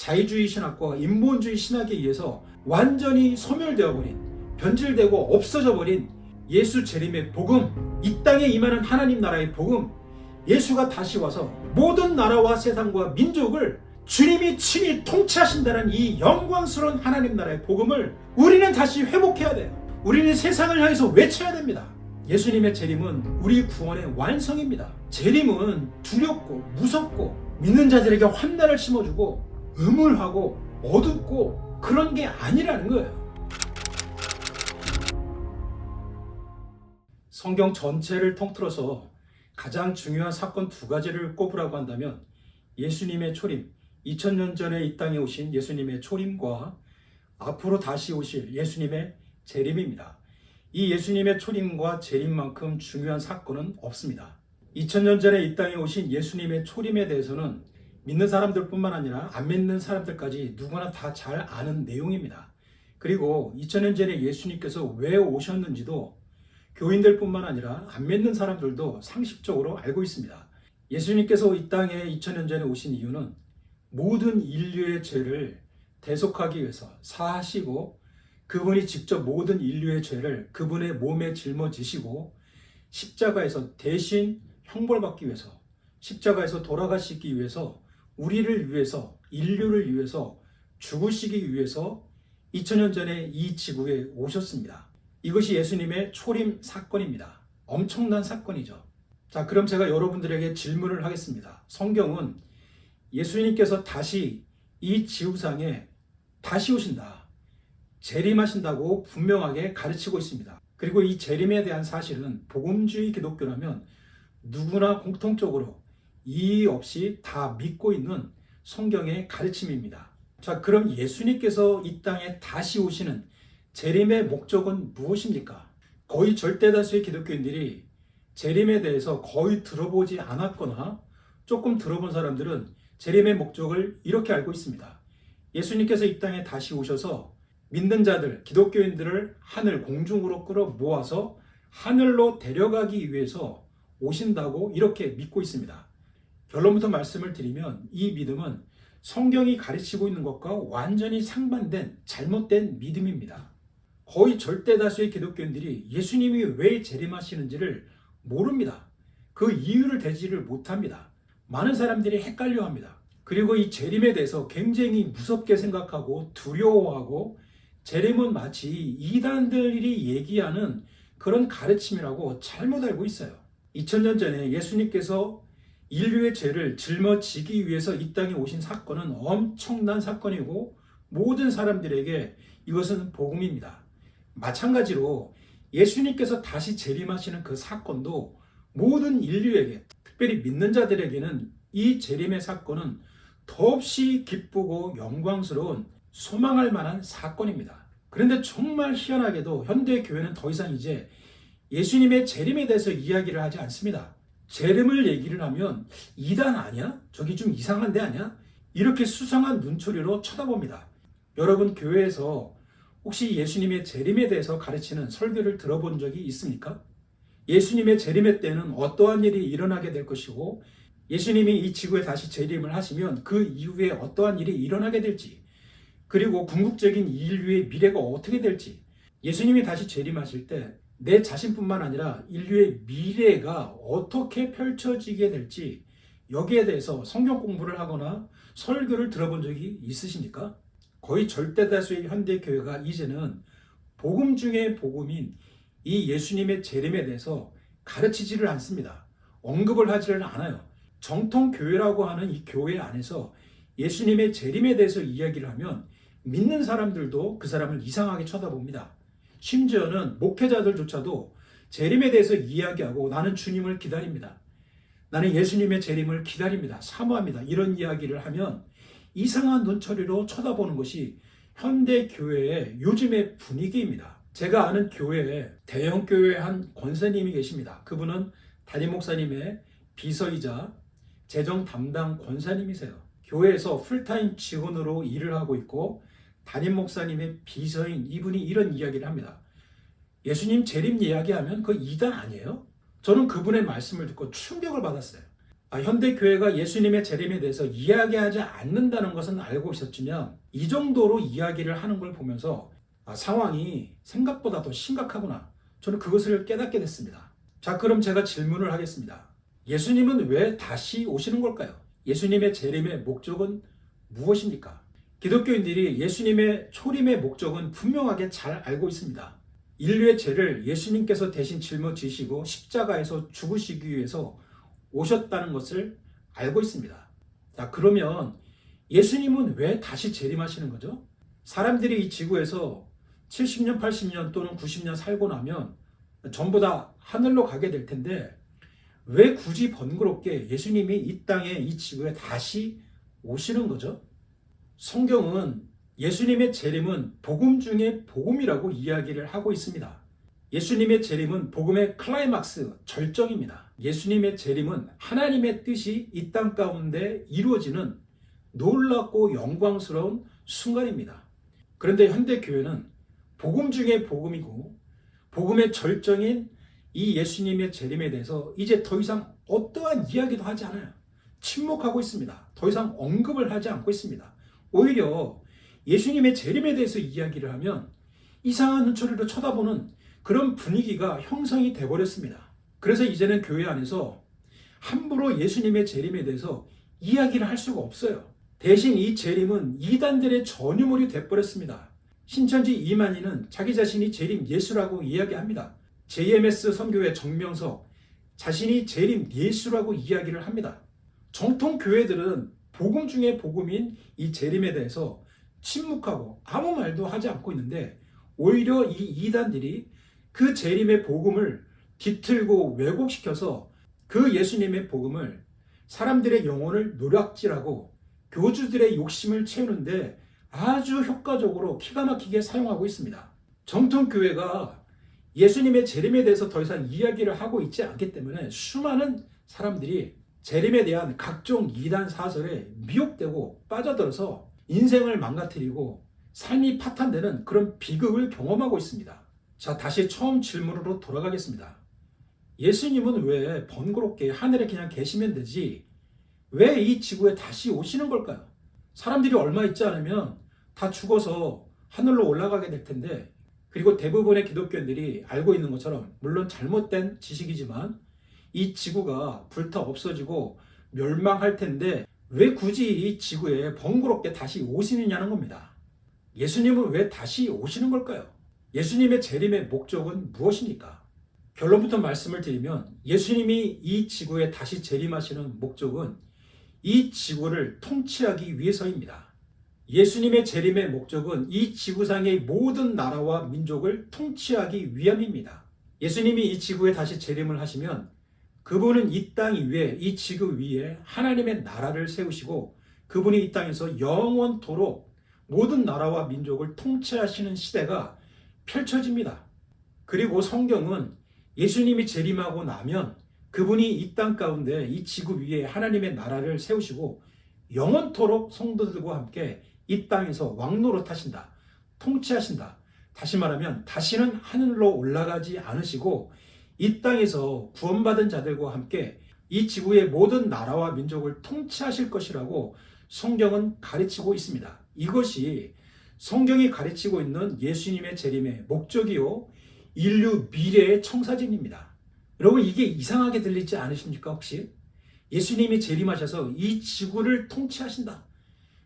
자유주의 신학과 인본주의 신학에 의해서 완전히 소멸되어 버린, 변질되고 없어져 버린 예수 재림의 복음, 이 땅에 임하는 하나님 나라의 복음, 예수가 다시 와서 모든 나라와 세상과 민족을 주님이 친히 통치하신다는 이 영광스러운 하나님 나라의 복음을 우리는 다시 회복해야 돼요. 우리는 세상을 향해서 외쳐야 됩니다. 예수님의 재림은 우리 구원의 완성입니다. 재림은 두렵고 무섭고 믿는 자들에게 환난을 심어주고 음울하고 어둡고 그런 게 아니라는 거예요. 성경 전체를 통틀어서 가장 중요한 사건 두 가지를 꼽으라고 한다면 예수님의 초림, 2000년 전에 이 땅에 오신 예수님의 초림과 앞으로 다시 오실 예수님의 재림입니다. 이 예수님의 초림과 재림만큼 중요한 사건은 없습니다. 2000년 전에 이 땅에 오신 예수님의 초림에 대해서는 믿는 사람들뿐만 아니라 안 믿는 사람들까지 누구나 다 잘 아는 내용입니다. 그리고 2000년 전에 예수님께서 왜 오셨는지도 교인들뿐만 아니라 안 믿는 사람들도 상식적으로 알고 있습니다. 예수님께서 이 땅에 2000년 전에 오신 이유는 모든 인류의 죄를 대속하기 위해서 사하시고 그분이 직접 모든 인류의 죄를 그분의 몸에 짊어지시고 십자가에서 대신 형벌받기 위해서, 십자가에서 돌아가시기 위해서, 우리를 위해서, 인류를 위해서 죽으시기 위해서 2000년 전에 이 지구에 오셨습니다. 이것이 예수님의 초림 사건입니다. 엄청난 사건이죠. 자, 그럼 제가 여러분들에게 질문을 하겠습니다. 성경은 예수님께서 다시 이 지구상에 다시 오신다, 재림하신다고 분명하게 가르치고 있습니다. 그리고 이 재림에 대한 사실은 복음주의 기독교라면 누구나 공통적으로 이의 없이 다 믿고 있는 성경의 가르침입니다. 자, 그럼 예수님께서 이 땅에 다시 오시는 재림의 목적은 무엇입니까? 거의 절대다수의 기독교인들이 재림에 대해서 거의 들어보지 않았거나 조금 들어본 사람들은 재림의 목적을 이렇게 알고 있습니다. 예수님께서 이 땅에 다시 오셔서 믿는 자들, 기독교인들을 하늘 공중으로 끌어 모아서 하늘로 데려가기 위해서 오신다고 이렇게 믿고 있습니다. 결론부터 말씀을 드리면 이 믿음은 성경이 가르치고 있는 것과 완전히 상반된 잘못된 믿음입니다. 거의 절대다수의 기독교인들이 예수님이 왜 재림하시는지를 모릅니다. 그 이유를 대지를 못합니다. 많은 사람들이 헷갈려합니다. 그리고 이 재림에 대해서 굉장히 무섭게 생각하고 두려워하고 재림은 마치 이단들이 얘기하는 그런 가르침이라고 잘못 알고 있어요. 2000년 전에 예수님께서 인류의 죄를 짊어지기 위해서 이 땅에 오신 사건은 엄청난 사건이고 모든 사람들에게 이것은 복음입니다. 마찬가지로 예수님께서 다시 재림하시는 그 사건도 모든 인류에게, 특별히 믿는 자들에게는 이 재림의 사건은 더없이 기쁘고 영광스러운 소망할 만한 사건입니다. 그런데 정말 희한하게도 현대 교회는 더 이상 이제 예수님의 재림에 대해서 이야기를 하지 않습니다. 재림을 얘기를 하면 이단 아니야? 저기 좀 이상한 데 아니야? 이렇게 수상한 눈초리로 쳐다봅니다. 여러분, 교회에서 혹시 예수님의 재림에 대해서 가르치는 설교를 들어본 적이 있습니까? 예수님의 재림의 때는 어떠한 일이 일어나게 될 것이고 예수님이 이 지구에 다시 재림을 하시면 그 이후에 어떠한 일이 일어나게 될지, 그리고 궁극적인 인류의 미래가 어떻게 될지, 예수님이 다시 재림하실 때 내 자신뿐만 아니라 인류의 미래가 어떻게 펼쳐지게 될지, 여기에 대해서 성경 공부를 하거나 설교를 들어본 적이 있으십니까? 거의 절대다수의 현대교회가 이제는 복음 중에 복음인 이 예수님의 재림에 대해서 가르치지를 않습니다. 언급을 하지를 않아요. 정통교회라고 하는 이 교회 안에서 예수님의 재림에 대해서 이야기를 하면 믿는 사람들도 그 사람을 이상하게 쳐다봅니다. 심지어는 목회자들조차도 재림에 대해서 이야기하고 나는 주님을 기다립니다. 나는 예수님의 재림을 기다립니다. 사모합니다. 이런 이야기를 하면 이상한 눈초리로 쳐다보는 것이 현대교회의 요즘의 분위기입니다. 제가 아는 교회에 대형 교회 한 권사님이 계십니다. 그분은 담임 목사님의 비서이자 재정 담당 권사님이세요. 교회에서 풀타임 직원으로 일을 하고 있고 담임 목사님의 비서인 이분이 이런 이야기를 합니다. 예수님 재림 이야기하면 그 이단 아니에요? 저는 그분의 말씀을 듣고 충격을 받았어요. 현대교회가 예수님의 재림에 대해서 이야기하지 않는다는 것은 알고 있었지만 이 정도로 이야기를 하는 걸 보면서 상황이 생각보다 더 심각하구나. 저는 그것을 깨닫게 됐습니다. 자, 그럼 제가 질문을 하겠습니다. 예수님은 왜 다시 오시는 걸까요? 예수님의 재림의 목적은 무엇입니까? 기독교인들이 예수님의 초림의 목적은 분명하게 잘 알고 있습니다. 인류의 죄를 예수님께서 대신 짊어지시고 십자가에서 죽으시기 위해서 오셨다는 것을 알고 있습니다. 자, 그러면 예수님은 왜 다시 재림하시는 거죠? 사람들이 이 지구에서 70년, 80년 또는 90년 살고 나면 전부 다 하늘로 가게 될 텐데 왜 굳이 번거롭게 예수님이 이 땅에 이 지구에 다시 오시는 거죠? 성경은 예수님의 재림은 복음 중에 복음이라고 이야기를 하고 있습니다. 예수님의 재림은 복음의 클라이막스, 절정입니다. 예수님의 재림은 하나님의 뜻이 이 땅 가운데 이루어지는 놀랍고 영광스러운 순간입니다. 그런데 현대교회는 복음 중에 복음이고 복음의 절정인 이 예수님의 재림에 대해서 이제 더 이상 어떠한 이야기도 하지 않아요. 침묵하고 있습니다. 더 이상 언급을 하지 않고 있습니다. 오히려 예수님의 재림에 대해서 이야기를 하면 이상한 눈초리로 쳐다보는 그런 분위기가 형성이 돼버렸습니다. 그래서 이제는 교회 안에서 함부로 예수님의 재림에 대해서 이야기를 할 수가 없어요. 대신 이 재림은 이단들의 전유물이 돼버렸습니다. 신천지 이만희는 자기 자신이 재림 예수라고 이야기합니다. JMS 선교회 정명석 자신이 재림 예수라고 이야기를 합니다. 정통 교회들은 복음 중에 복음인 이 재림에 대해서 침묵하고 아무 말도 하지 않고 있는데 오히려 이 이단들이 그 재림의 복음을 뒤틀고 왜곡시켜서 그 예수님의 복음을 사람들의 영혼을 노략질하고 교주들의 욕심을 채우는데 아주 효과적으로 기가 막히게 사용하고 있습니다. 정통교회가 예수님의 재림에 대해서 더 이상 이야기를 하고 있지 않기 때문에 수많은 사람들이 재림에 대한 각종 이단 사설에 미혹되고 빠져들어서 인생을 망가뜨리고 삶이 파탄되는 그런 비극을 경험하고 있습니다. 자, 다시 처음 질문으로 돌아가겠습니다. 예수님은 왜 번거롭게 하늘에 그냥 계시면 되지 왜 이 지구에 다시 오시는 걸까요? 사람들이 얼마 있지 않으면 다 죽어서 하늘로 올라가게 될 텐데 그리고 대부분의 기독교인들이 알고 있는 것처럼 물론 잘못된 지식이지만 이 지구가 불타 없어지고 멸망할 텐데 왜 굳이 이 지구에 번거롭게 다시 오시느냐는 겁니다. 예수님은 왜 다시 오시는 걸까요? 예수님의 재림의 목적은 무엇입니까? 결론부터 말씀을 드리면 예수님이 이 지구에 다시 재림하시는 목적은 이 지구를 통치하기 위해서입니다. 예수님의 재림의 목적은 이 지구상의 모든 나라와 민족을 통치하기 위함입니다. 예수님이 이 지구에 다시 재림을 하시면 그분은 이 땅 위에, 이 지구 위에 하나님의 나라를 세우시고 그분이 이 땅에서 영원토록 모든 나라와 민족을 통치하시는 시대가 펼쳐집니다. 그리고 성경은 예수님이 재림하고 나면 그분이 이 땅 가운데 이 지구 위에 하나님의 나라를 세우시고 영원토록 성도들과 함께 이 땅에서 왕노릇하신다. 통치하신다. 다시 말하면 다시는 하늘로 올라가지 않으시고 이 땅에서 구원받은 자들과 함께 이 지구의 모든 나라와 민족을 통치하실 것이라고 성경은 가르치고 있습니다. 이것이 성경이 가르치고 있는 예수님의 재림의 목적이요 인류 미래의 청사진입니다. 여러분 이게 이상하게 들리지 않으십니까 혹시? 예수님이 재림하셔서 이 지구를 통치하신다.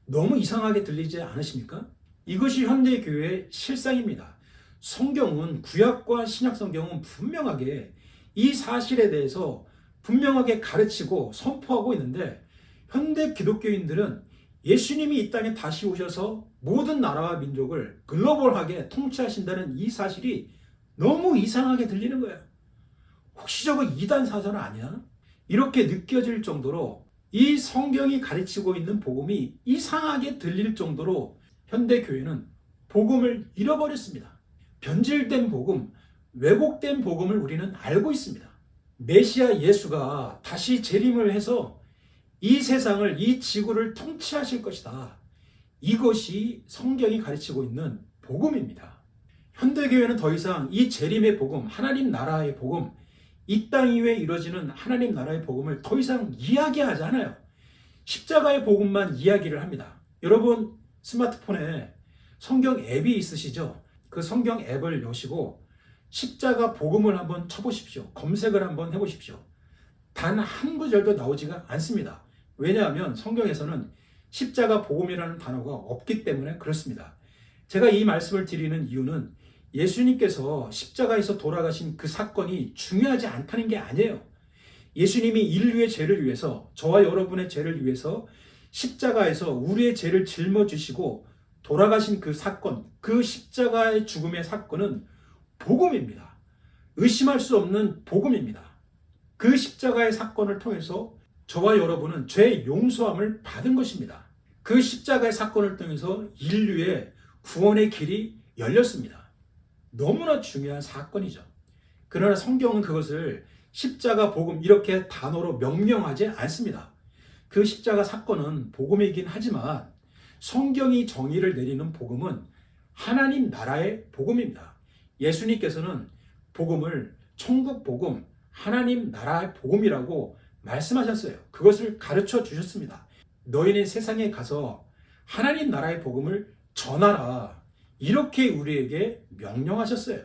너무 이상하게 들리지 않으십니까? 이것이 현대교회의 실상입니다. 성경은 구약과 신약 성경은 분명하게 이 사실에 대해서 분명하게 가르치고 선포하고 있는데 현대 기독교인들은 예수님이 이 땅에 다시 오셔서 모든 나라와 민족을 글로벌하게 통치하신다는 이 사실이 너무 이상하게 들리는 거예요. 혹시 저거 이단 사설 아니야? 이렇게 느껴질 정도로 이 성경이 가르치고 있는 복음이 이상하게 들릴 정도로 현대교회는 복음을 잃어버렸습니다. 변질된 복음, 왜곡된 복음을 우리는 알고 있습니다. 메시아 예수가 다시 재림을 해서 이 세상을, 이 지구를 통치하실 것이다. 이것이 성경이 가르치고 있는 복음입니다. 현대교회는 더 이상 이 재림의 복음, 하나님 나라의 복음, 이 땅 위에 이루어지는 하나님 나라의 복음을 더 이상 이야기하지 않아요. 십자가의 복음만 이야기를 합니다. 여러분 스마트폰에 성경 앱이 있으시죠? 그 성경 앱을 여시고 십자가 복음을 한번 쳐보십시오. 검색을 한번 해보십시오. 단 한 구절도 나오지가 않습니다. 왜냐하면 성경에서는 십자가 복음이라는 단어가 없기 때문에 그렇습니다. 제가 이 말씀을 드리는 이유는 예수님께서 십자가에서 돌아가신 그 사건이 중요하지 않다는 게 아니에요. 예수님이 인류의 죄를 위해서, 저와 여러분의 죄를 위해서 십자가에서 우리의 죄를 짊어지시고 돌아가신 그 사건, 그 십자가의 죽음의 사건은 복음입니다. 의심할 수 없는 복음입니다. 그 십자가의 사건을 통해서 저와 여러분은 죄 용서함을 받은 것입니다. 그 십자가의 사건을 통해서 인류의 구원의 길이 열렸습니다. 너무나 중요한 사건이죠. 그러나 성경은 그것을 십자가 복음 이렇게 단어로 명명하지 않습니다. 그 십자가 사건은 복음이긴 하지만 성경이 정의를 내리는 복음은 하나님 나라의 복음입니다. 예수님께서는 복음을 천국 복음, 하나님 나라의 복음이라고 말씀하셨어요. 그것을 가르쳐 주셨습니다. 너희는 세상에 가서 하나님 나라의 복음을 전하라. 이렇게 우리에게 명령하셨어요.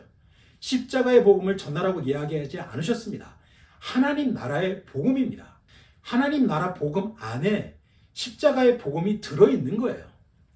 십자가의 복음을 전하라고 이야기하지 않으셨습니다. 하나님 나라의 복음입니다. 하나님 나라 복음 안에 십자가의 복음이 들어있는 거예요.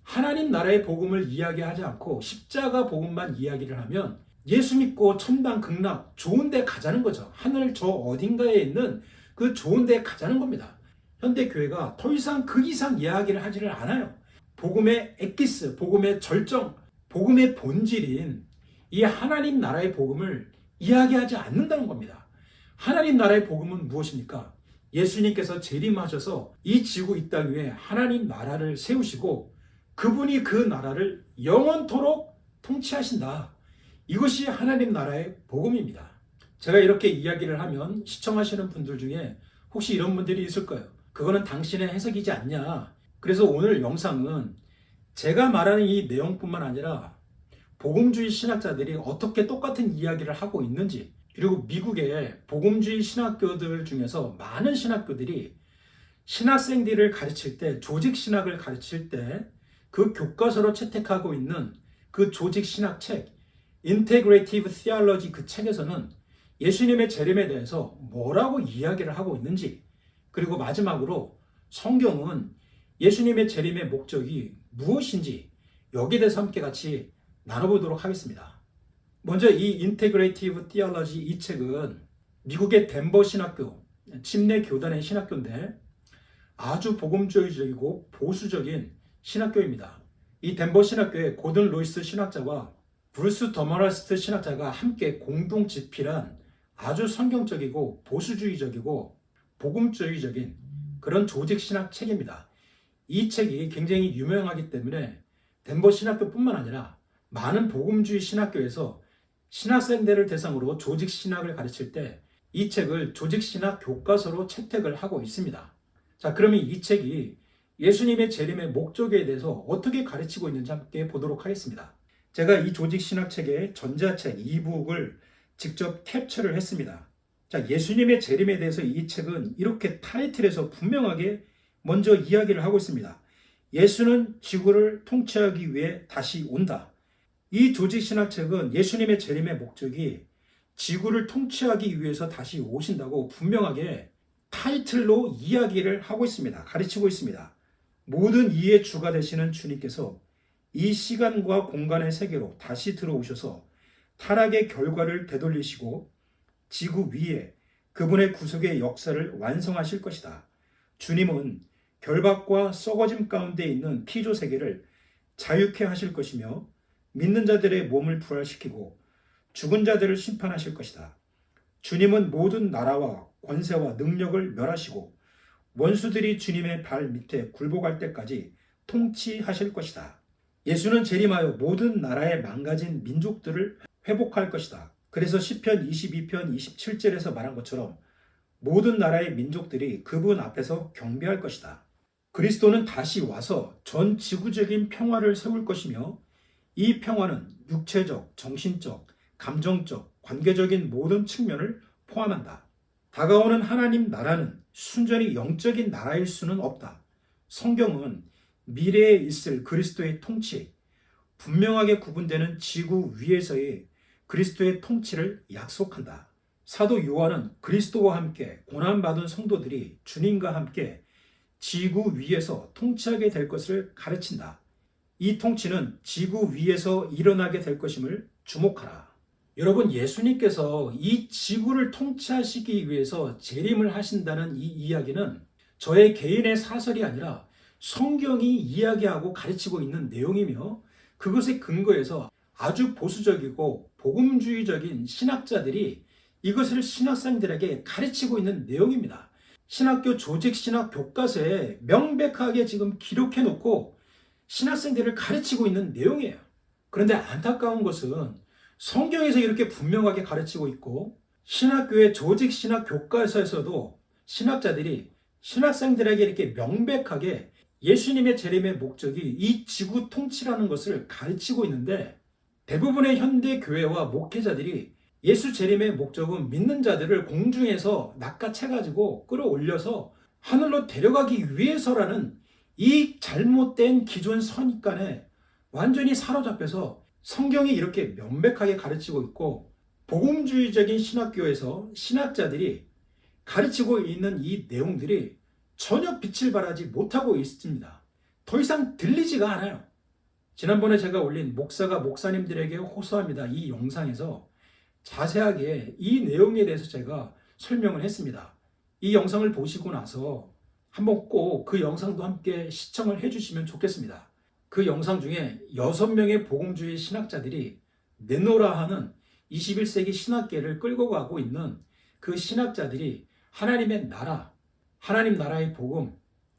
하나님 나라의 복음을 이야기하지 않고 십자가 복음만 이야기를 하면 예수 믿고 천당 극락 좋은 데 가자는 거죠. 하늘 저 어딘가에 있는 그 좋은 데 가자는 겁니다. 현대교회가 더 이상 그 이상 이야기를 하지를 않아요. 복음의 엑기스, 복음의 절정, 복음의 본질인 이 하나님 나라의 복음을 이야기하지 않는다는 겁니다. 하나님 나라의 복음은 무엇입니까? 예수님께서 재림하셔서 이 지구 이 땅 위에 하나님 나라를 세우시고 그분이 그 나라를 영원토록 통치하신다. 이것이 하나님 나라의 복음입니다. 제가 이렇게 이야기를 하면 시청하시는 분들 중에 혹시 이런 분들이 있을 거예요. 그거는 당신의 해석이지 않냐. 그래서 오늘 영상은 제가 말하는 이 내용뿐만 아니라 복음주의 신학자들이 어떻게 똑같은 이야기를 하고 있는지, 그리고 미국의 복음주의 신학교들 중에서 많은 신학교들이 신학생들을 가르칠 때, 조직 신학을 가르칠 때 그 교과서로 채택하고 있는 그 조직 신학 책, Integrative Theology 그 책에서는 예수님의 재림에 대해서 뭐라고 이야기를 하고 있는지, 그리고 마지막으로 성경은 예수님의 재림의 목적이 무엇인지 여기에 대해서 함께 같이 나눠보도록 하겠습니다. 먼저 이 Integrative Theology 이 책은 미국의 덴버 신학교, 침례 교단의 신학교인데 아주 복음주의적이고 보수적인 신학교입니다. 이 덴버 신학교의 고든 로이스 신학자와 브루스 더머라스트 신학자가 함께 공동 집필한 아주 성경적이고 보수주의적이고 복음주의적인 그런 조직 신학 책입니다. 이 책이 굉장히 유명하기 때문에 덴버 신학교뿐만 아니라 많은 복음주의 신학교에서 신학생들을 대상으로 조직 신학을 가르칠 때 이 책을 조직 신학 교과서로 채택을 하고 있습니다. 자, 그러면 이 책이 예수님의 재림의 목적에 대해서 어떻게 가르치고 있는지 함께 보도록 하겠습니다. 제가 이 조직 신학 책의 전자책 이북을 직접 캡처를 했습니다. 자, 예수님의 재림에 대해서 이 책은 이렇게 타이틀에서 분명하게 먼저 이야기를 하고 있습니다. 예수는 지구를 통치하기 위해 다시 온다. 이 조직 신학 책은 예수님의 재림의 목적이 지구를 통치하기 위해서 다시 오신다고 분명하게 타이틀로 이야기를 하고 있습니다. 가르치고 있습니다. 모든 이의 주가 되시는 주님께서 이 시간과 공간의 세계로 다시 들어오셔서 타락의 결과를 되돌리시고 지구 위에 그분의 구속의 역사를 완성하실 것이다. 주님은 결박과 썩어짐 가운데 있는 피조 세계를 자유케 하실 것이며 믿는 자들의 몸을 부활시키고 죽은 자들을 심판하실 것이다. 주님은 모든 나라와 권세와 능력을 멸하시고 원수들이 주님의 발 밑에 굴복할 때까지 통치하실 것이다. 예수는 재림하여 모든 나라의 망가진 민족들을 회복할 것이다. 그래서 시편 22편 27절에서 말한 것처럼 모든 나라의 민족들이 그분 앞에서 경배할 것이다. 그리스도는 다시 와서 전 지구적인 평화를 세울 것이며 이 평화는 육체적, 정신적, 감정적, 관계적인 모든 측면을 포함한다. 다가오는 하나님 나라는 순전히 영적인 나라일 수는 없다. 성경은 미래에 있을 그리스도의 통치, 분명하게 구분되는 지구 위에서의 그리스도의 통치를 약속한다. 사도 요한은 그리스도와 함께 고난받은 성도들이 주님과 함께 지구 위에서 통치하게 될 것을 가르친다. 이 통치는 지구 위에서 일어나게 될 것임을 주목하라. 여러분, 예수님께서 이 지구를 통치하시기 위해서 재림을 하신다는 이 이야기는 저의 개인의 사설이 아니라 성경이 이야기하고 가르치고 있는 내용이며, 그것에 근거해서 아주 보수적이고 복음주의적인 신학자들이 이것을 신학생들에게 가르치고 있는 내용입니다. 신학교 조직신학 교과서에 명백하게 지금 기록해 놓고 신학생들을 가르치고 있는 내용이에요. 그런데 안타까운 것은 성경에서 이렇게 분명하게 가르치고 있고, 신학교의 조직신학 교과서에서도 신학자들이 신학생들에게 이렇게 명백하게 예수님의 재림의 목적이 이 지구 통치라는 것을 가르치고 있는데, 대부분의 현대 교회와 목회자들이 예수 재림의 목적은 믿는 자들을 공중에서 낚아채가지고 끌어올려서 하늘로 데려가기 위해서라는 이 잘못된 기존 선입관에 완전히 사로잡혀서 성경이 이렇게 명백하게 가르치고 있고, 복음주의적인 신학교에서 신학자들이 가르치고 있는 이 내용들이 전혀 빛을 발하지 못하고 있습니다. 더 이상 들리지가 않아요. 지난번에 제가 올린 목사가 목사님들에게 호소합니다, 이 영상에서 자세하게 이 내용에 대해서 제가 설명을 했습니다. 이 영상을 보시고 나서 한번 꼭 그 영상도 함께 시청을 해주시면 좋겠습니다. 그 영상 중에 6명의 복음주의 신학자들이 내노라 하는 21세기 신학계를 끌고 가고 있는 그 신학자들이 하나님의 나라, 하나님 나라의 복음,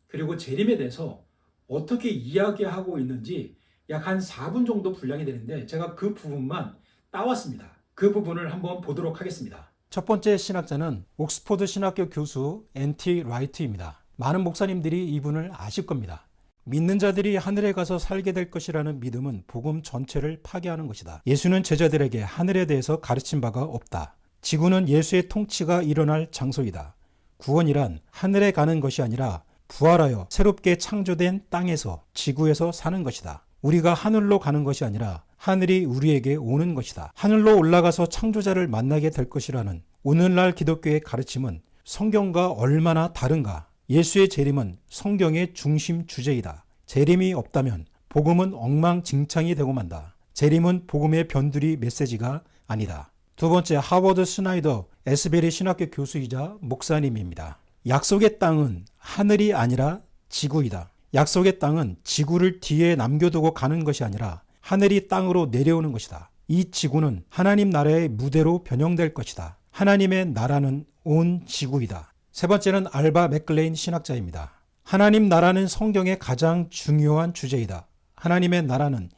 그리고 재림에 대해서 어떻게 이야기하고 있는지 약 한 4분 정도 분량이 되는데, 제가 그 부분만 따왔습니다. 그 부분을 한번 보도록 하겠습니다. 첫 번째 신학자는 옥스퍼드 신학교 교수 N.T. 라이트입니다. 많은 목사님들이 이분을 아실 겁니다. 믿는 자들이 하늘에 가서 살게 될 것이라는 믿음은 복음 전체를 파괴하는 것이다. 예수는 제자들에게 하늘에 대해서 가르친 바가 없다. 지구는 예수의 통치가 일어날 장소이다. 구원이란 하늘에 가는 것이 아니라 부활하여 새롭게 창조된 땅에서, 지구에서 사는 것이다. 우리가 하늘로 가는 것이 아니라 하늘이 우리에게 오는 것이다. 하늘로 올라가서 창조자를 만나게 될 것이라는 오늘날 기독교의 가르침은 성경과 얼마나 다른가. 예수의 재림은 성경의 중심 주제이다. 재림이 없다면 복음은 엉망진창이 되고 만다. 재림은 복음의 변두리 메시지가 아니다. 두 번째, 하워드 스나이더 에스베리 신학교 교수이자 목사님입니다. 약속의 땅은 하늘이 아니라 지구이다. 약속의 땅은 지구를 뒤에 남겨두고 가는 것이 아니라 하늘이 땅으로 내려오는 것이다. 이 지구는 하나님 나라의 무대로 변형될 것이다. 하나님의 나라는 온 지구이다. 세 번째는 알바 맥클레인 신학자입니다. 하나님 나라는 성경의 가장 중요한 주제이다. 하나님의 나라는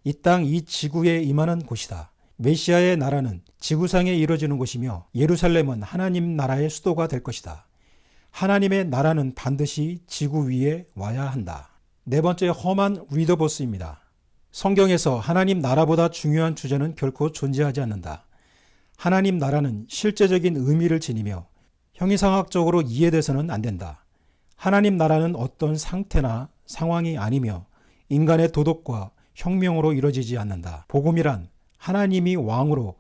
이 땅, 이 지구에 임하는 곳이다. 메시아의 나라는 지구상에 이루어지는 곳이며 예루살렘은 하나님 나라의 수도가 될 것이다. 하나님의 나라는 반드시 지구 위에 와야 한다. 네 번째, 허만 리더버스입니다. 성경에서 하나님 나라보다 중요한 주제는 결코 존재하지 않는다. 하나님 나라는 실제적인 의미를 지니며 형이상학적으로 이해돼서는 안 된다. 하나님 나라는 어떤 상태나 상황이 아니며 인간의 도덕과 혁명으로 이루어지지 않는다. 복음이란 하나님이 왕으로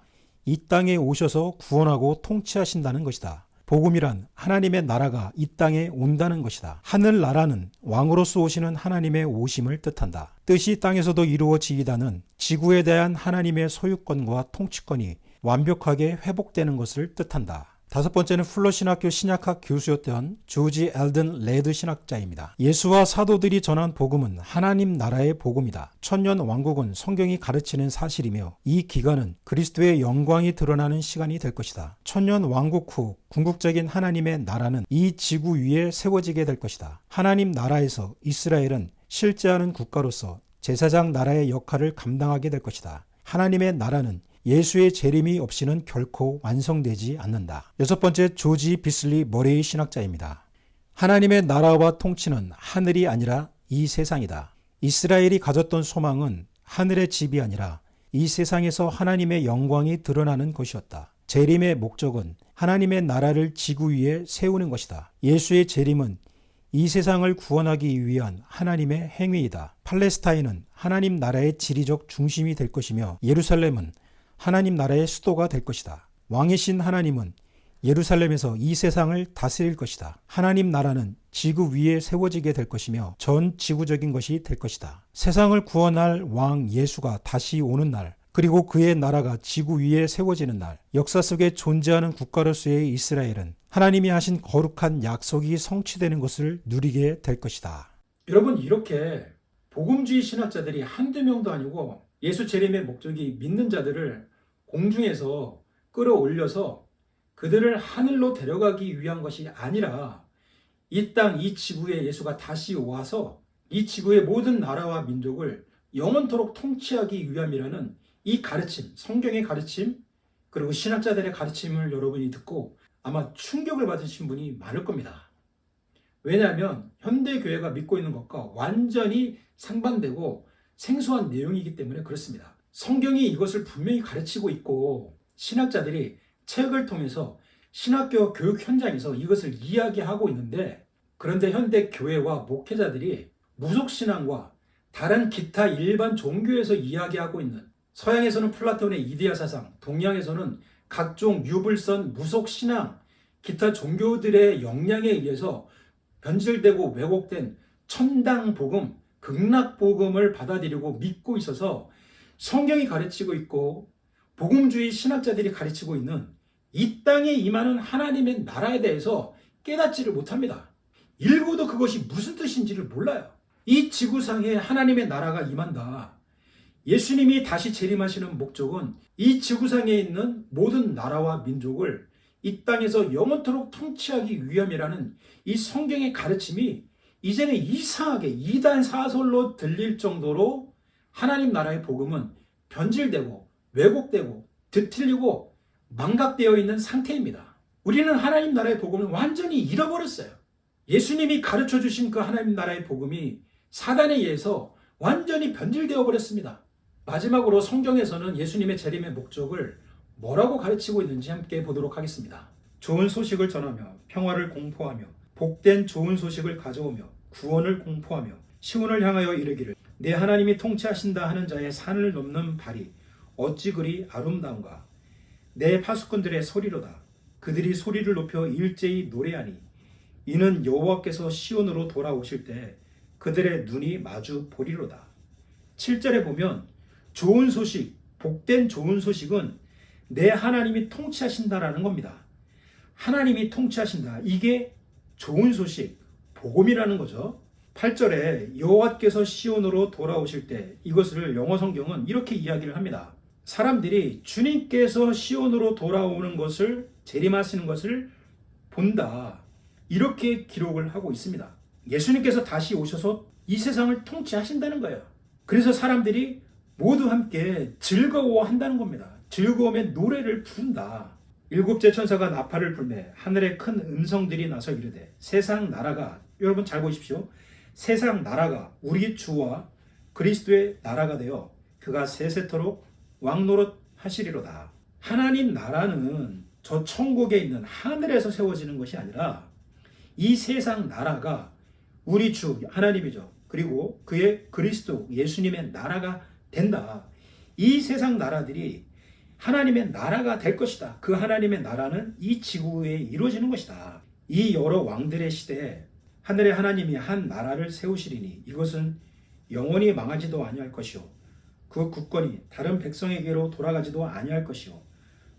이 땅에 오셔서 구원하고 통치하신다는 것이다. 복음이란 하나님의 나라가 이 땅에 온다는 것이다. 하늘나라는 왕으로서 오시는 하나님의 오심을 뜻한다. 뜻이 땅에서도 이루어지이다는 지구에 대한 하나님의 소유권과 통치권이 완벽하게 회복되는 것을 뜻한다. 다섯 번째는 풀러 신학교 신약학 교수였던 조지 엘든 레드 신학자입니다. 예수와 사도들이 전한 복음은 하나님 나라의 복음이다. 천년 왕국은 성경이 가르치는 사실이며 이 기간은 그리스도의 영광이 드러나는 시간이 될 것이다. 천년 왕국 후 궁극적인 하나님의 나라는 이 지구 위에 세워지게 될 것이다. 하나님 나라에서 이스라엘은 실제하는 국가로서 제사장 나라의 역할을 감당하게 될 것이다. 하나님의 나라는 예수의 재림이 없이는 결코 완성되지 않는다. 여섯 번째, 조지 비슬리 머레이 신학자입니다. 하나님의 나라와 통치는 하늘이 아니라 이 세상이다. 이스라엘이 가졌던 소망은 하늘의 집이 아니라 이 세상에서 하나님의 영광이 드러나는 것이었다. 재림의 목적은 하나님의 나라를 지구 위에 세우는 것이다. 예수의 재림은 이 세상을 구원하기 위한 하나님의 행위이다. 팔레스타인은 하나님 나라의 지리적 중심이 될 것이며 예루살렘은 하나님 나라의 수도가 될 것이다. 왕이신 하나님은 예루살렘에서 이 세상을 다스릴 것이다. 하나님 나라는 지구 위에 세워지게 될 것이며 전 지구적인 것이 될 것이다. 세상을 구원할 왕 예수가 다시 오는 날, 그리고 그의 나라가 지구 위에 세워지는 날, 역사 속에 존재하는 국가로서의 이스라엘은 하나님이 하신 거룩한 약속이 성취되는 것을 누리게 될 것이다. 여러분, 이렇게 복음주의 신학자들이 한두 명도 아니고 예수 재림의 목적이 믿는 자들을 공중에서 끌어올려서 그들을 하늘로 데려가기 위한 것이 아니라 이 땅, 이 지구에 예수가 다시 와서 이 지구의 모든 나라와 민족을 영원토록 통치하기 위함이라는 이 가르침, 성경의 가르침, 그리고 신학자들의 가르침을 여러분이 듣고 아마 충격을 받으신 분이 많을 겁니다. 왜냐하면 현대교회가 믿고 있는 것과 완전히 상반되고 생소한 내용이기 때문에 그렇습니다. 성경이 이것을 분명히 가르치고 있고 신학자들이 책을 통해서 신학교 교육 현장에서 이것을 이야기하고 있는데, 그런데 현대 교회와 목회자들이 무속신앙과 다른 기타 일반 종교에서 이야기하고 있는, 서양에서는 플라톤의 이데아 사상, 동양에서는 각종 유불선 무속신앙, 기타 종교들의 영향에 의해서 변질되고 왜곡된 천당복음, 극락복음을 받아들이고 믿고 있어서 성경이 가르치고 있고 복음주의 신학자들이 가르치고 있는 이 땅에 임하는 하나님의 나라에 대해서 깨닫지를 못합니다. 읽어도 그것이 무슨 뜻인지를 몰라요. 이 지구상에 하나님의 나라가 임한다. 예수님이 다시 재림하시는 목적은 이 지구상에 있는 모든 나라와 민족을 이 땅에서 영원토록 통치하기 위함이라는 이 성경의 가르침이 이제는 이상하게 이단 사설로 들릴 정도로 하나님 나라의 복음은 변질되고 왜곡되고 뒤틀리고 망각되어 있는 상태입니다. 우리는 하나님 나라의 복음을 완전히 잃어버렸어요. 예수님이 가르쳐 주신 그 하나님 나라의 복음이 사단에 의해서 완전히 변질되어 버렸습니다. 마지막으로 성경에서는 예수님의 재림의 목적을 뭐라고 가르치고 있는지 함께 보도록 하겠습니다. 좋은 소식을 전하며 평화를 공포하며 복된 좋은 소식을 가져오며 구원을 공포하며 시온을 향하여 이르기를 내 하나님이 통치하신다 하는 자의 산을 넘는 발이 어찌 그리 아름다운가. 내 파수꾼들의 소리로다. 그들이 소리를 높여 일제히 노래하니 이는 여호와께서 시온으로 돌아오실 때 그들의 눈이 마주 보리로다. 7절에 보면 좋은 소식, 복된 좋은 소식은 내 하나님이 통치하신다라는 겁니다. 하나님이 통치하신다. 이게 좋은 소식, 복음이라는 거죠. 8절에 여호와께서 시온으로 돌아오실 때, 이것을 영어 성경은 이렇게 이야기를 합니다. 사람들이 주님께서 시온으로 돌아오는 것을, 재림하시는 것을 본다. 이렇게 기록을 하고 있습니다. 예수님께서 다시 오셔서 이 세상을 통치하신다는 거예요. 그래서 사람들이 모두 함께 즐거워한다는 겁니다. 즐거움의 노래를 부른다. 일곱째 천사가 나팔을 불매 하늘에 큰 음성들이 나서 이르되 세상 나라가, 여러분 잘 보십시오. 세상 나라가 우리 주와 그리스도의 나라가 되어 그가 세세토록 왕노릇 하시리로다. 하나님 나라는 저 천국에 있는 하늘에서 세워지는 것이 아니라 이 세상 나라가 우리 주 하나님이죠. 그리고 그의 그리스도 예수님의 나라가 된다. 이 세상 나라들이 하나님의 나라가 될 것이다. 그 하나님의 나라는 이 지구에 이루어지는 것이다. 이 여러 왕들의 시대에 하늘의 하나님이 한 나라를 세우시리니 이것은 영원히 망하지도 아니할 것이요 그 국권이 다른 백성에게로 돌아가지도 아니할 것이요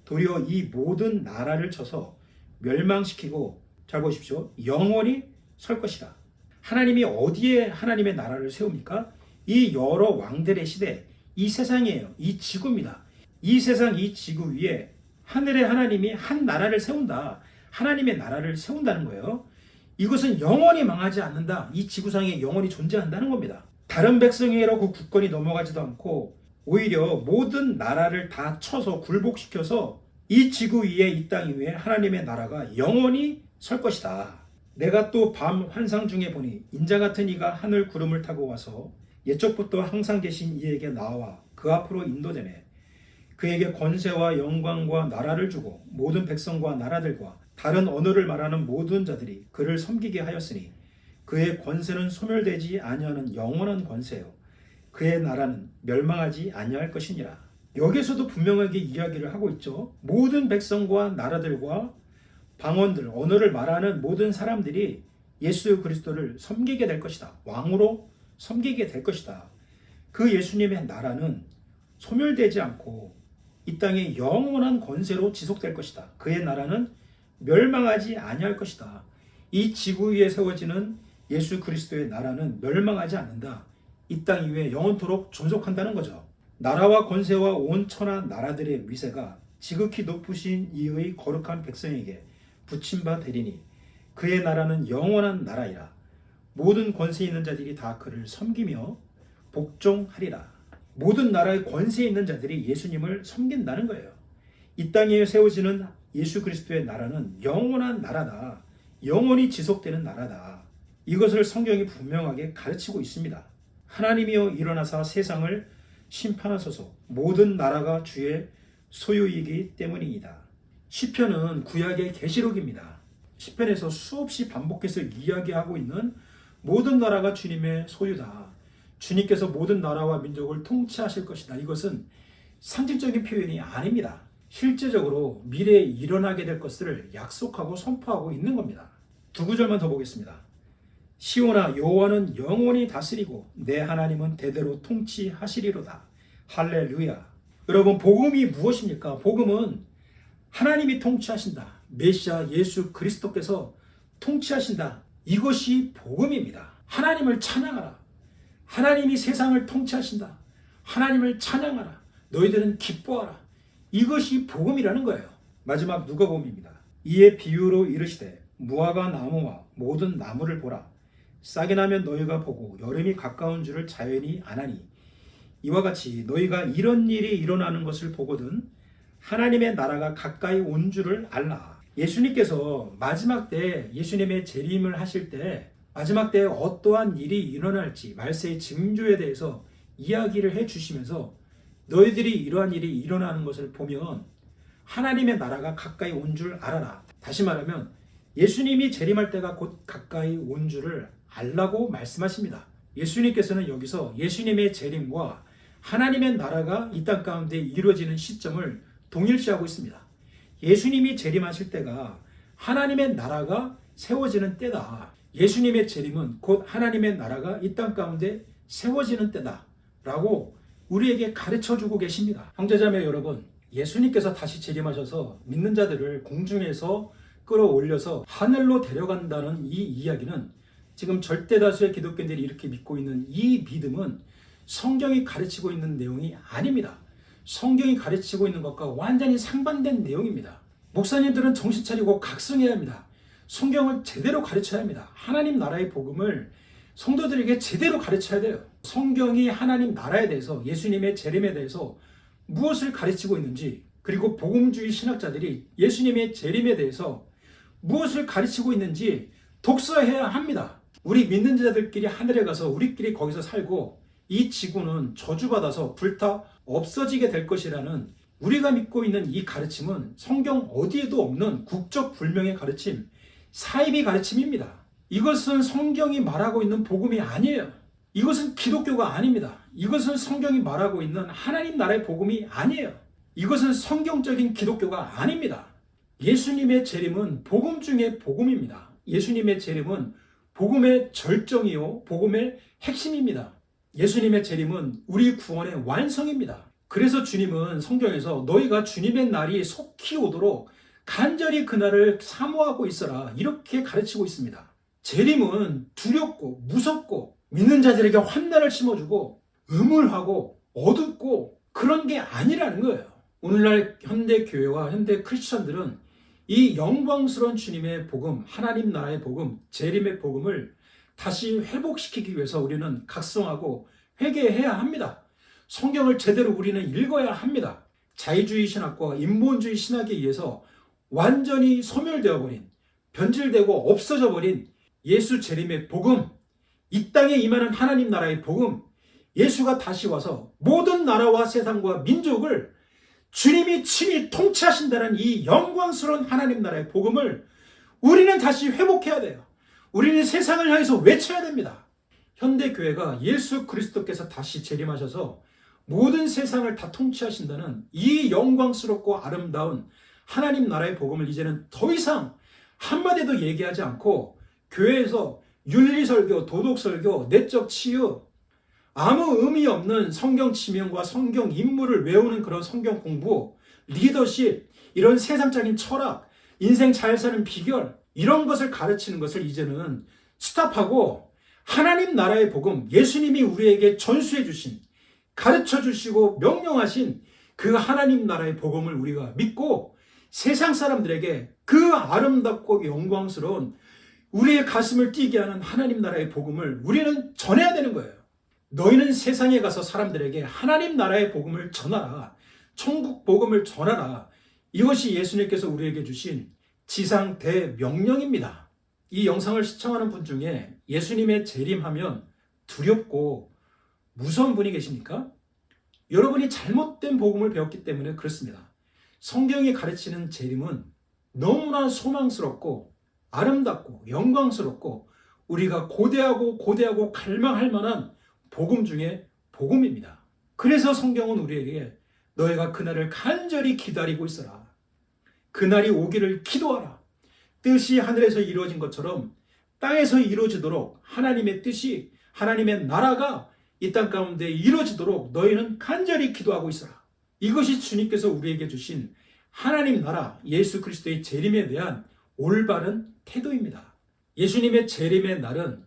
도리어 이 모든 나라를 쳐서 멸망시키고, 잘 보십시오, 영원히 설 것이다. 하나님이 어디에 하나님의 나라를 세웁니까? 이 여러 왕들의 시대, 이 세상이에요. 이 지구입니다. 이 세상, 이 지구 위에 하늘의 하나님이 한 나라를 세운다. 하나님의 나라를 세운다는 거예요. 이것은 영원히 망하지 않는다. 이 지구상에 영원히 존재한다는 겁니다. 다른 백성에게로 그 국권이 넘어가지도 않고 오히려 모든 나라를 다 쳐서 굴복시켜서 이 지구 위에, 이 땅 위에 하나님의 나라가 영원히 설 것이다. 내가 또 밤 환상 중에 보니 인자 같은 이가 하늘 구름을 타고 와서 옛적부터 항상 계신 이에게 나와 그 앞으로 인도되매 그에게 권세와 영광과 나라를 주고 모든 백성과 나라들과 다른 언어를 말하는 모든 자들이 그를 섬기게 하였으니 그의 권세는 소멸되지 아니하는 영원한 권세요 그의 나라는 멸망하지 아니할 것이니라. 여기서도 분명하게 이야기를 하고 있죠. 모든 백성과 나라들과 방언들, 언어를 말하는 모든 사람들이 예수 그리스도를 섬기게 될 것이다. 왕으로 섬기게 될 것이다. 그 예수님의 나라는 소멸되지 않고 이 땅에 영원한 권세로 지속될 것이다. 그의 나라는 멸망하지 아니할 것이다. 이 지구 위에 세워지는 예수 그리스도의 나라는 멸망하지 않는다. 이 땅 위에 영원토록 존속한다는 거죠. 나라와 권세와 온 천하 나라들의 위세가 지극히 높으신 이의 거룩한 백성에게 붙임 바 되리니 그의 나라는 영원한 나라이라. 모든 권세 있는 자들이 다 그를 섬기며 복종하리라. 모든 나라의 권세 있는 자들이 예수님을 섬긴다는 거예요. 이 땅에 세워지는 예수 그리스도의 나라는 영원한 나라다. 영원히 지속되는 나라다. 이것을 성경이 분명하게 가르치고 있습니다. 하나님이여 일어나사 세상을 심판하소서. 모든 나라가 주의 소유이기 때문이다. 시편은 구약의 계시록입니다. 시편에서 수없이 반복해서 이야기하고 있는 모든 나라가 주님의 소유다. 주님께서 모든 나라와 민족을 통치하실 것이다. 이것은 상징적인 표현이 아닙니다. 실제적으로 미래에 일어나게 될 것을 약속하고 선포하고 있는 겁니다. 두 구절만 더 보겠습니다. 시온아 여호와는 영원히 다스리고 내 하나님은 대대로 통치하시리로다. 할렐루야. 여러분, 복음이 무엇입니까? 복음은 하나님이 통치하신다. 메시아 예수 그리스도께서 통치하신다. 이것이 복음입니다. 하나님을 찬양하라. 하나님이 세상을 통치하신다. 하나님을 찬양하라. 너희들은 기뻐하라. 이것이 복음이라는 거예요. 마지막 누가복음입니다. 이에 비유로 이르시되 무화과 나무와 모든 나무를 보라. 싹이 나면 너희가 보고 여름이 가까운 줄을 자연히 아나니 이와 같이 너희가 이런 일이 일어나는 것을 보거든 하나님의 나라가 가까이 온 줄을 알라. 예수님께서 마지막 때 예수님의 재림을 하실 때 마지막 때에 어떠한 일이 일어날지 말세의 징조에 대해서 이야기를 해주시면서 너희들이 이러한 일이 일어나는 것을 보면 하나님의 나라가 가까이 온 줄 알아라. 다시 말하면 예수님이 재림할 때가 곧 가까이 온 줄을 알라고 말씀하십니다. 예수님께서는 여기서 예수님의 재림과 하나님의 나라가 이 땅 가운데 이루어지는 시점을 동일시하고 있습니다. 예수님이 재림하실 때가 하나님의 나라가 세워지는 때다. 예수님의 재림은 곧 하나님의 나라가 이 땅 가운데 세워지는 때다 라고 우리에게 가르쳐주고 계십니다. 형제자매 여러분, 예수님께서 다시 재림하셔서 믿는 자들을 공중에서 끌어올려서 하늘로 데려간다는 이 이야기는 지금 절대다수의 기독교인들이 이렇게 믿고 있는 이 믿음은 성경이 가르치고 있는 내용이 아닙니다. 성경이 가르치고 있는 것과 완전히 상반된 내용입니다. 목사님들은 정신 차리고 각성해야 합니다. 성경을 제대로 가르쳐야 합니다. 하나님 나라의 복음을 성도들에게 제대로 가르쳐야 돼요. 성경이 하나님 나라에 대해서 예수님의 재림에 대해서 무엇을 가르치고 있는지 그리고 복음주의 신학자들이 예수님의 재림에 대해서 무엇을 가르치고 있는지 독서해야 합니다. 우리 믿는 자들끼리 하늘에 가서 우리끼리 거기서 살고 이 지구는 저주받아서 불타 없어지게 될 것이라는 우리가 믿고 있는 이 가르침은 성경 어디에도 없는 국적 불명의 가르침, 사이비 가르침입니다. 이것은 성경이 말하고 있는 복음이 아니에요. 이것은 기독교가 아닙니다. 이것은 성경이 말하고 있는 하나님 나라의 복음이 아니에요. 이것은 성경적인 기독교가 아닙니다. 예수님의 재림은 복음 중에 복음입니다. 예수님의 재림은 복음의 절정이요 복음의 핵심입니다. 예수님의 재림은 우리 구원의 완성입니다. 그래서 주님은 성경에서 너희가 주님의 날이 속히 오도록 간절히 그날을 사모하고 있어라 이렇게 가르치고 있습니다. 재림은 두렵고 무섭고 믿는 자들에게 환난을 심어주고 음울하고 어둡고 그런 게 아니라는 거예요. 오늘날 현대 교회와 현대 크리스천들은 이 영광스러운 주님의 복음, 하나님 나라의 복음, 재림의 복음을 다시 회복시키기 위해서 우리는 각성하고 회개해야 합니다. 성경을 제대로 우리는 읽어야 합니다. 자유주의 신학과 인본주의 신학에 의해서 완전히 소멸되어 버린, 변질되고 없어져 버린 예수 재림의 복음, 이 땅에 임하는 하나님 나라의 복음, 예수가 다시 와서 모든 나라와 세상과 민족을 주님이 친히 통치하신다는 이 영광스러운 하나님 나라의 복음을 우리는 다시 회복해야 돼요. 우리는 세상을 향해서 외쳐야 됩니다. 현대교회가 예수 그리스도께서 다시 재림하셔서 모든 세상을 다 통치하신다는 이 영광스럽고 아름다운 하나님 나라의 복음을 이제는 더 이상 한마디도 얘기하지 않고 교회에서 윤리설교, 도덕설교, 내적 치유, 아무 의미 없는 성경 지명과 성경 인물을 외우는 그런 성경 공부, 리더십, 이런 세상적인 철학, 인생 잘 사는 비결, 이런 것을 가르치는 것을 이제는 스탑하고 하나님 나라의 복음, 예수님이 우리에게 전수해 주신, 가르쳐 주시고 명령하신 그 하나님 나라의 복음을 우리가 믿고 세상 사람들에게 그 아름답고 영광스러운 우리의 가슴을 뛰게 하는 하나님 나라의 복음을 우리는 전해야 되는 거예요. 너희는 세상에 가서 사람들에게 하나님 나라의 복음을 전하라. 천국 복음을 전하라. 이것이 예수님께서 우리에게 주신 지상 대명령입니다. 이 영상을 시청하는 분 중에 예수님의 재림하면 두렵고 무서운 분이 계십니까? 여러분이 잘못된 복음을 배웠기 때문에 그렇습니다. 성경이 가르치는 재림은 너무나 소망스럽고 아름답고 영광스럽고 우리가 고대하고 갈망할 만한 복음 중에 복음입니다. 그래서 성경은 우리에게 너희가 그날을 간절히 기다리고 있어라. 그날이 오기를 기도하라. 뜻이 하늘에서 이루어진 것처럼 땅에서 이루어지도록 하나님의 뜻이, 하나님의 나라가 이 땅 가운데 이루어지도록 너희는 간절히 기도하고 있어라. 이것이 주님께서 우리에게 주신 하나님 나라, 예수 그리스도의 재림에 대한 올바른 태도입니다. 예수님의 재림의 날은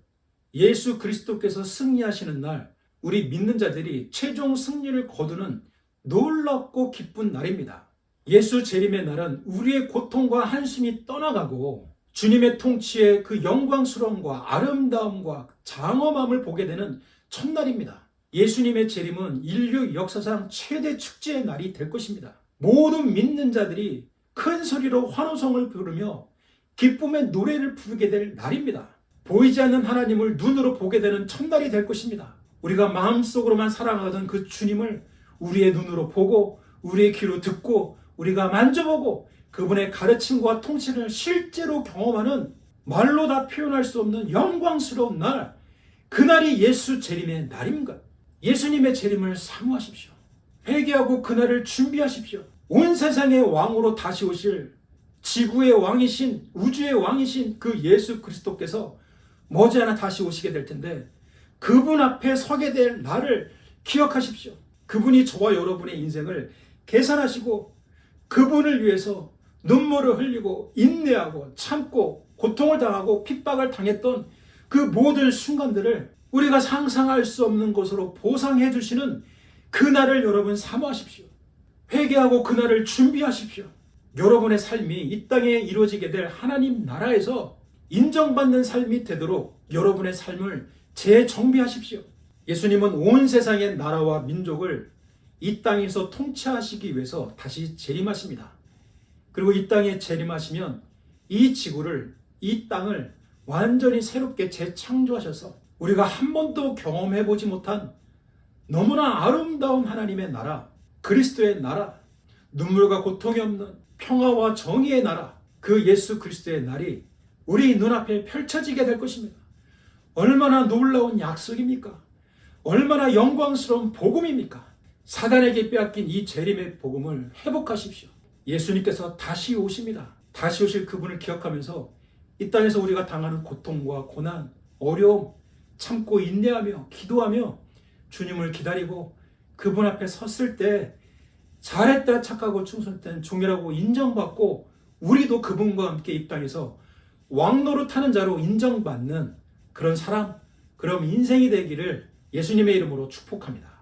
예수 그리스도께서 승리하시는 날, 우리 믿는 자들이 최종 승리를 거두는 놀랍고 기쁜 날입니다. 예수 재림의 날은 우리의 고통과 한숨이 떠나가고 주님의 통치의 그 영광스러움과 아름다움과 장엄함을 보게 되는 첫날입니다. 예수님의 재림은 인류 역사상 최대 축제의 날이 될 것입니다. 모든 믿는 자들이 큰 소리로 환호성을 부르며 기쁨의 노래를 부르게 될 날입니다. 보이지 않는 하나님을 눈으로 보게 되는 첫날이 될 것입니다. 우리가 마음속으로만 사랑하던 그 주님을 우리의 눈으로 보고 우리의 귀로 듣고 우리가 만져보고 그분의 가르침과 통치를 실제로 경험하는 말로 다 표현할 수 없는 영광스러운 날, 그날이 예수 재림의 날입니다. 예수님의 재림을 사모하십시오. 회개하고 그날을 준비하십시오. 온 세상의 왕으로 다시 오실 지구의 왕이신, 우주의 왕이신 그 예수 그리스도께서 머지않아 다시 오시게 될 텐데 그분 앞에 서게 될 날을 기억하십시오. 그분이 저와 여러분의 인생을 계산하시고 그분을 위해서 눈물을 흘리고 인내하고 참고 고통을 당하고 핍박을 당했던 그 모든 순간들을 우리가 상상할 수 없는 것으로 보상해 주시는 그날을 여러분 사모하십시오. 회개하고 그날을 준비하십시오. 여러분의 삶이 이 땅에 이루어지게 될 하나님 나라에서 인정받는 삶이 되도록 여러분의 삶을 재정비하십시오. 예수님은 온 세상의 나라와 민족을 이 땅에서 통치하시기 위해서 다시 재림하십니다. 그리고 이 땅에 재림하시면 이 지구를, 이 땅을 완전히 새롭게 재창조하셔서 우리가 한 번도 경험해보지 못한 너무나 아름다운 하나님의 나라, 그리스도의 나라, 눈물과 고통이 없는 평화와 정의의 나라, 그 예수 그리스도의 날이 우리 눈앞에 펼쳐지게 될 것입니다. 얼마나 놀라운 약속입니까? 얼마나 영광스러운 복음입니까? 사단에게 빼앗긴 이 재림의 복음을 회복하십시오. 예수님께서 다시 오십니다. 다시 오실 그분을 기억하면서 이 땅에서 우리가 당하는 고통과 고난, 어려움, 참고 인내하며 기도하며 주님을 기다리고 그분 앞에 섰을 때 잘했다 착하고 충성된 종이라고 인정받고 우리도 그분과 함께 이 땅에서 왕노릇하는 자로 인정받는 그런 사람, 그런 인생이 되기를 예수님의 이름으로 축복합니다.